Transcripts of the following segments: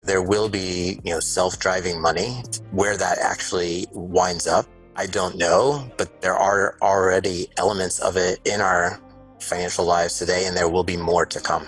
There will be, self-driving money. Where that actually winds up, I don't know, but there are already elements of it in our financial lives today, and there will be more to come.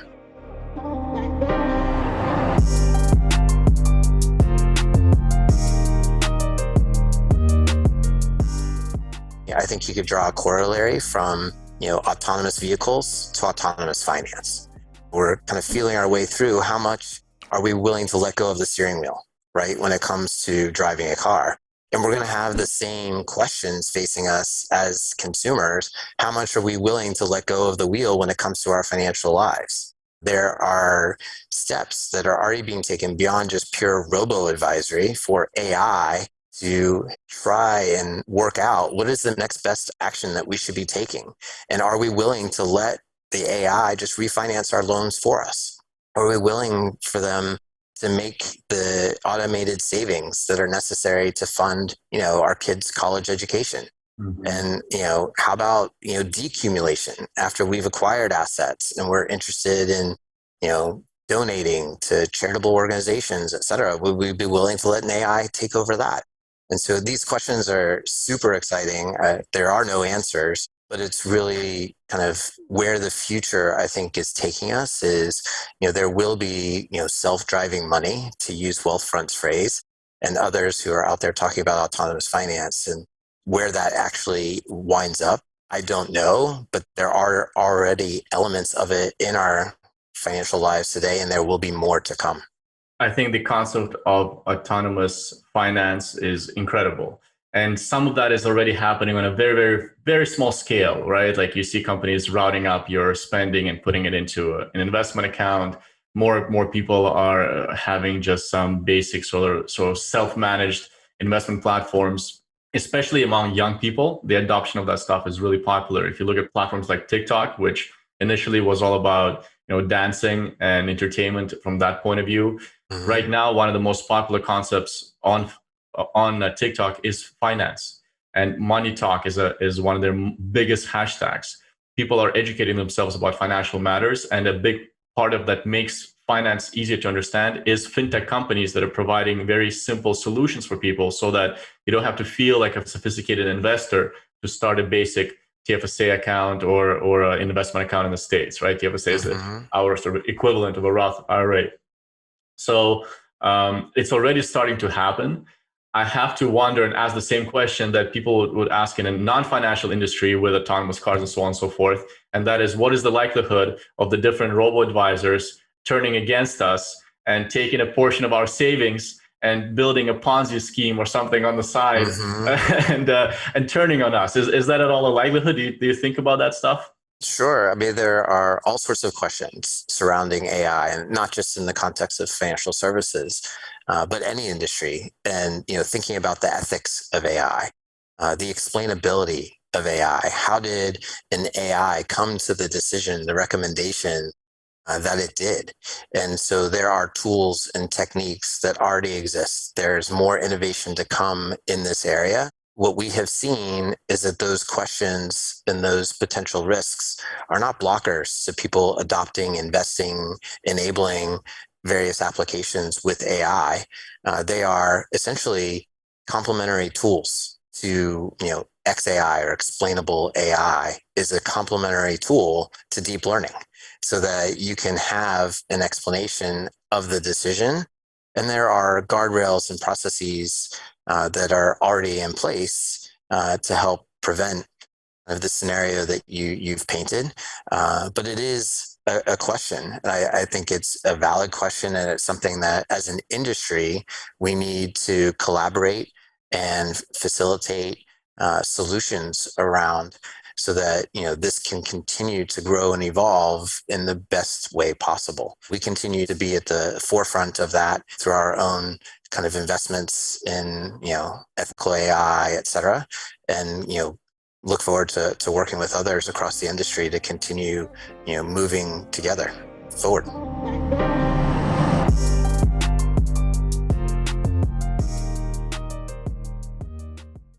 Yeah, I think you could draw a corollary from, autonomous vehicles to autonomous finance. We're kind of feeling our way through how much are we willing to let go of the steering wheel, right, when it comes to driving a car. And we're going to have the same questions facing us as consumers. How much are we willing to let go of the wheel when it comes to our financial lives? There are steps that are already being taken beyond just pure robo-advisory for AI to try and work out what is the next best action that we should be taking. And are we willing to let the AI just refinance our loans for us? Are we willing for them to make the automated savings that are necessary to fund, our kids' college education? Mm-hmm. And, how about, decumulation after we've acquired assets and we're interested in, donating to charitable organizations, et cetera? Would we be willing to let an AI take over that? And so these questions are super exciting. There are no answers, but it's really kind of where the future, I think, is taking us is, there will be, self-driving money, to use Wealthfront's phrase, and others who are out there talking about autonomous finance. And where that actually winds up, I don't know, but there are already elements of it in our financial lives today, and there will be more to come. I think the concept of autonomous finance is incredible. And some of that is already happening on a very, very, very small scale, right? Like you see companies routing up your spending and putting it into an investment account. More people are having just some basic sort of self-managed investment platforms, especially among young people. The adoption of that stuff is really popular. If you look at platforms like TikTok, which initially was all about dancing and entertainment from that point of view. Mm-hmm. Right now, one of the most popular concepts on TikTok is finance, and money talk is one of their biggest hashtags. People are educating themselves about financial matters, and a big part of that makes finance easier to understand is fintech companies that are providing very simple solutions for people, so that you don't have to feel like a sophisticated investor to start a basic TFSA account or an investment account in the States, right? TFSA is our sort of equivalent of a Roth IRA. So it's already starting to happen. I have to wonder and ask the same question that people would ask in a non-financial industry with autonomous cars and so on and so forth. And that is, what is the likelihood of the different robo-advisors turning against us and taking a portion of our savings and building a Ponzi scheme or something on the side and turning on us? Is that at all a likelihood? Do you think about that stuff? Sure. I mean, there are all sorts of questions surrounding AI, and not just in the context of financial services, but any industry. And, thinking about the ethics of AI, the explainability of AI. How did an AI come to the decision, the recommendation that it did? And so there are tools and techniques that already exist. There's more innovation to come in this area. What we have seen is that those questions and those potential risks are not blockers to people adopting, investing, enabling various applications with AI. They are essentially complementary tools to, XAI, or explainable AI is a complementary tool to deep learning, so that you can have an explanation of the decision. And there are guardrails and processes that are already in place to help prevent the scenario that you've painted. But it is a question. I think it's a valid question, and it's something that as an industry, we need to collaborate and facilitate solutions around, so that this can continue to grow and evolve in the best way possible. We continue to be at the forefront of that through our own kind of investments in ethical AI, et cetera, and look forward to working with others across the industry to continue moving together forward.